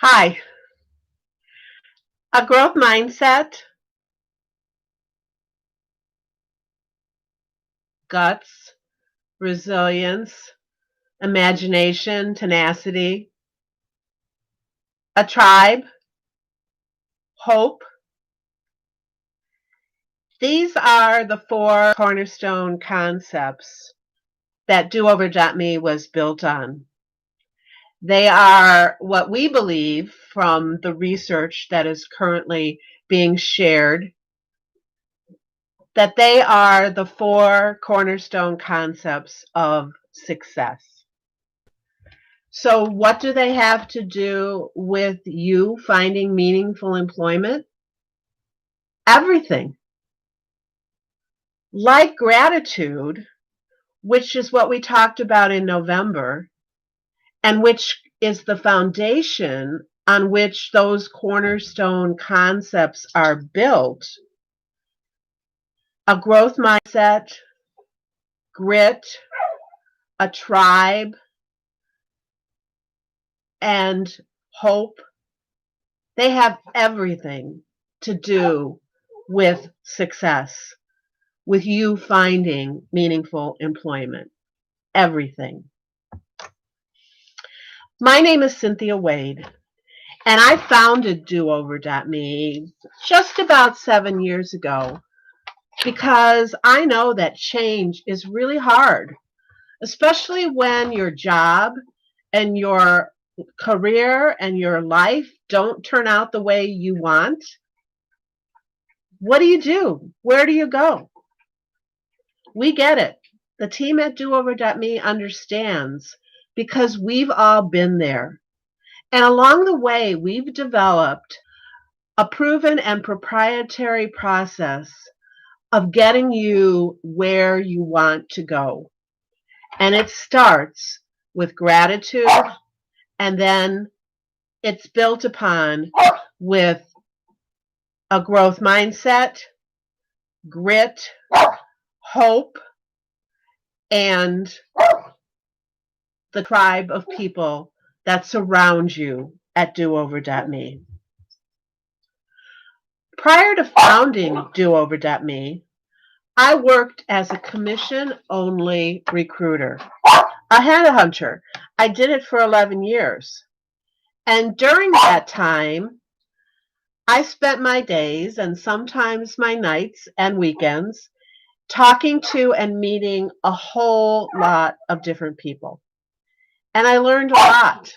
Hi, a growth mindset, guts, resilience, imagination, tenacity, a tribe, hope. These are the four cornerstone concepts that Do-Over.me was built on. They are what we believe from the research that is currently being shared, that they are the four cornerstone concepts of success. So what do they have to do with you finding meaningful employment? Everything. Like gratitude, which is what we talked about in November, and which is the foundation on which those cornerstone concepts are built, a growth mindset, grit, a tribe, and hope, they have everything to do with success, with you finding meaningful employment. Everything. My name is Cynthia Wade, and I founded Do-Over.me just about 7 years ago because I know that change is really hard, especially when your job and your career and your life don't turn out the way you want. What do you do? Where do you go? We get it. The team at Do-Over.me understands because we've all been there. And along the way, we've developed a proven and proprietary process of getting you where you want to go. And it starts with gratitude, and then it's built upon with a growth mindset, grit, hope, and the tribe of people that surround you at Do-Over.me. Prior to founding Do-Over.me, I worked as a commission-only recruiter, a headhunter. I did it for 11 years. And during that time, I spent my days and sometimes my nights and weekends talking to and meeting a whole lot of different people. And I learned a lot.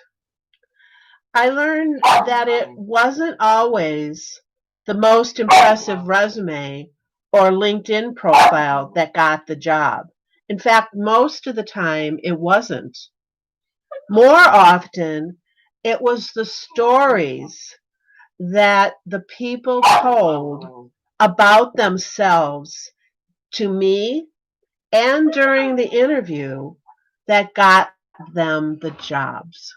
I learned that it wasn't always the most impressive resume or LinkedIn profile that got the job. In fact, most of the time it wasn't. More often, it was the stories that the people told about themselves to me and during the interview that got them the jobs.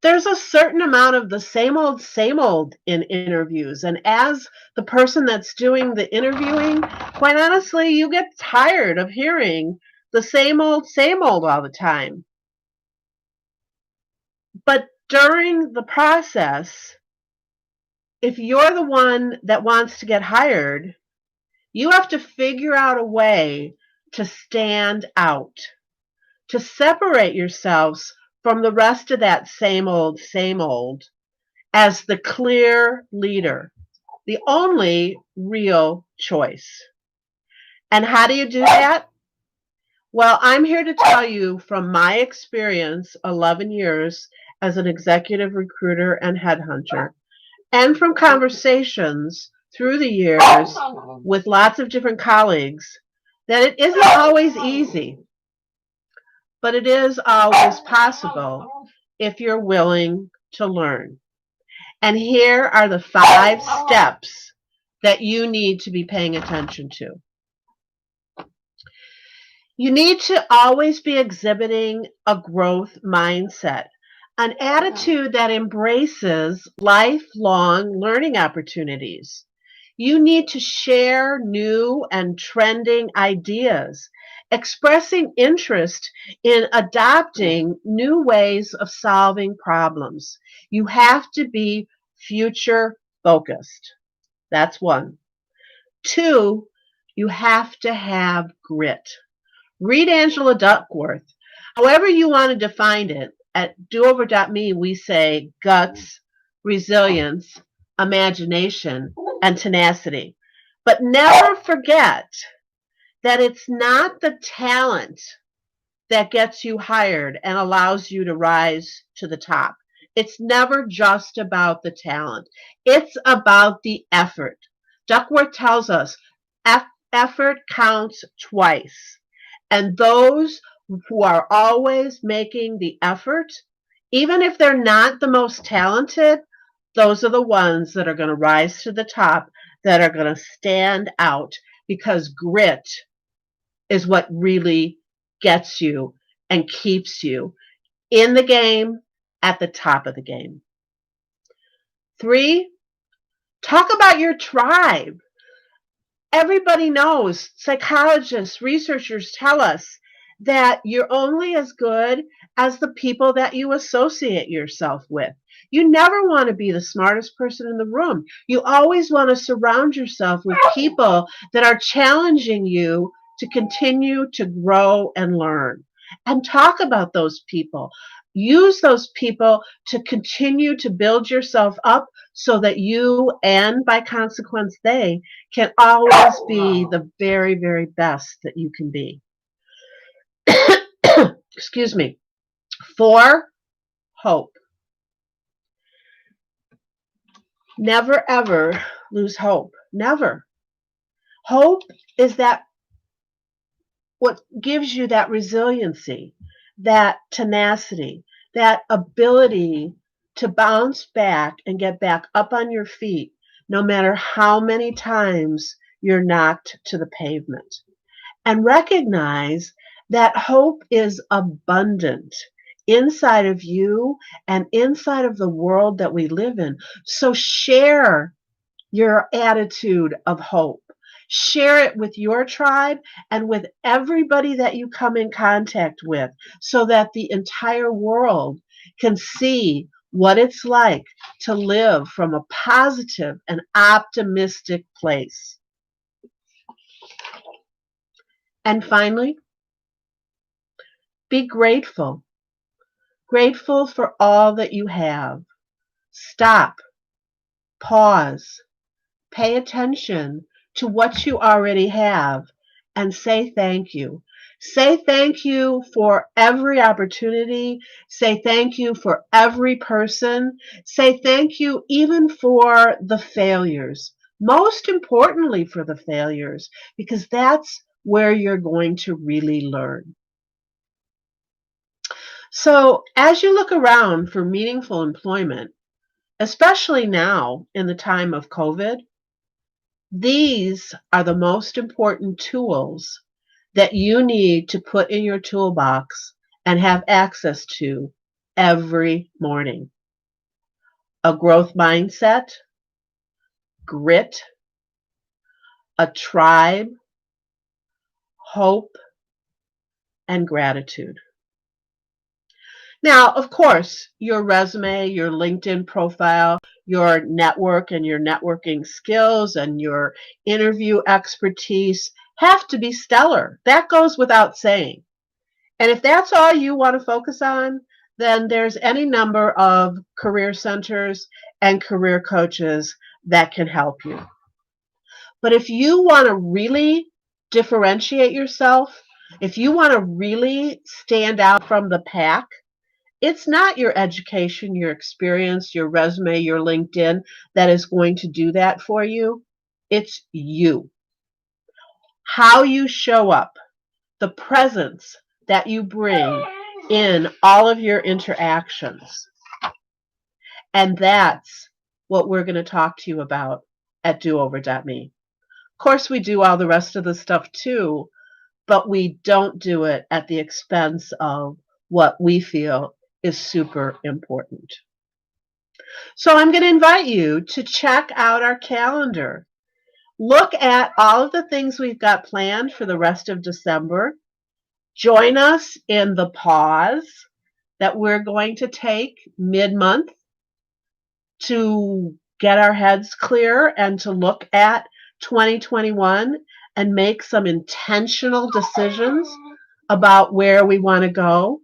There's a certain amount of the same old in interviews. And as the person that's doing the interviewing, quite honestly, you get tired of hearing the same old all the time. But during the process, if you're the one that wants to get hired, you have to figure out a way to stand out, to separate yourselves from the rest of that same old as the clear leader, the only real choice. And how do you do that? Well, I'm here to tell you from my experience, 11 years as an executive recruiter and headhunter, and from conversations through the years with lots of different colleagues, that it isn't always easy, but it is always possible if you're willing to learn. And here are the 5 steps that you need to be paying attention to. You need to always be exhibiting a growth mindset, an attitude that embraces lifelong learning opportunities. You need to share new and trending ideas expressing interest in adopting new ways of solving problems. You have to be future focused. That's one. Two, you have to have grit. Read Angela Duckworth. However you want to define it, at doover.me we say guts, resilience, imagination, and tenacity. But never forget that it's not the talent that gets you hired and allows you to rise to the top. It's never just about the talent. It's about the effort. Duckworth tells us effort counts twice. And those who are always making the effort, even if they're not the most talented, those are the ones that are going to rise to the top, that are going to stand out, because grit is what really gets you and keeps you in the game at the top of the game. 3, talk about your tribe. Everybody knows, psychologists, researchers tell us that you're only as good as the people that you associate yourself with. You never want to be the smartest person in the room. You always want to surround yourself with people that are challenging you to continue to grow and learn. And talk about those people. Use those people to continue to build yourself up so that you, and by consequence they, can always be the very, very best that you can be. Excuse me. 4, hope. Never, ever lose hope. Never. Hope is that what gives you that resiliency, that tenacity, that ability to bounce back and get back up on your feet no matter how many times you're knocked to the pavement. And recognize that hope is abundant inside of you and inside of the world that we live in. So share your attitude of hope. Share it with your tribe and with everybody that you come in contact with, so that the entire world can see what it's like to live from a positive and optimistic place. And finally, be grateful. Grateful for all that you have. Stop. Pause. Pay attention to what you already have and say thank you. Say thank you for every opportunity. Say thank you for every person. Say thank you even for the failures. Most importantly, for the failures, because that's where you're going to really learn. So, as you look around for meaningful employment, especially now in the time of COVID, these are the most important tools that you need to put in your toolbox and have access to every morning. A growth mindset, grit, a tribe, hope, and gratitude. Now, of course, your resume, your LinkedIn profile, your network and your networking skills and your interview expertise have to be stellar. That goes without saying. And if that's all you want to focus on, then there's any number of career centers and career coaches that can help you. But if you want to really differentiate yourself, if you want to really stand out from the pack, it's not your education, your experience, your resume, your LinkedIn that is going to do that for you. It's you. How you show up, the presence that you bring in all of your interactions. And that's what we're going to talk to you about at doover.me. Of course, we do all the rest of the stuff too, but we don't do it at the expense of what we feel is super important. So I'm going to invite you to check out our calendar. Look at all of the things we've got planned for the rest of December. Join us in the pause that we're going to take mid-month to get our heads clear and to look at 2021 and make some intentional decisions about where we want to go.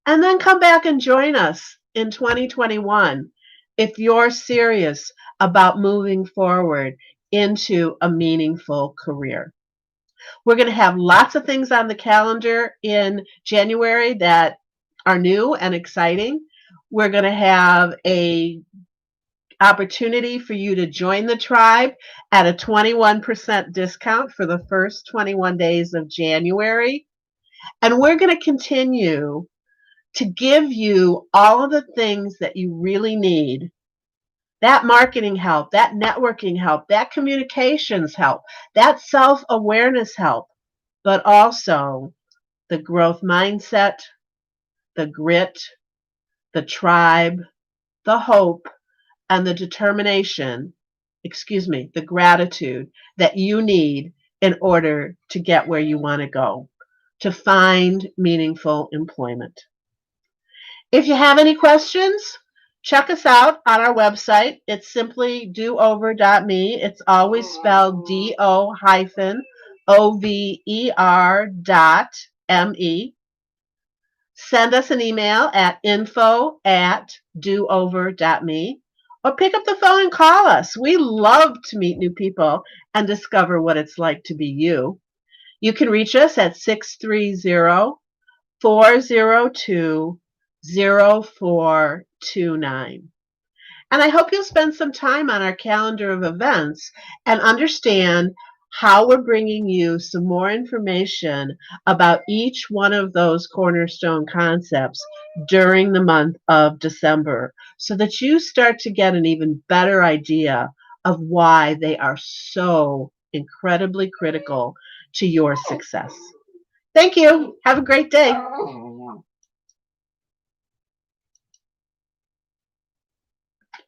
And then come back and join us in 2021 if you're serious about moving forward into a meaningful career. We're going to have lots of things on the calendar in January that are new and exciting. We're going to have a opportunity for you to join the tribe at a 21% discount for the first 21 days of January. And we're going to continue to give you all of the things that you really need. That marketing help, that networking help, that communications help, that self-awareness help, but also the growth mindset, the grit, the tribe, the hope, and the determination, the gratitude that you need in order to get where you want to go, to find meaningful employment. If you have any questions, check us out on our website. It's simply doover.me. It's always spelled DO-OVER.me. Send us an email at info@doover.me or pick up the phone and call us. We love to meet new people and discover what it's like to be you. You can reach us at 630-402-0429. And I hope you'll spend some time on our calendar of events and understand how we're bringing you some more information about each one of those cornerstone concepts during the month of December so that you start to get an even better idea of why they are so incredibly critical to your success. Thank you. Have a great day.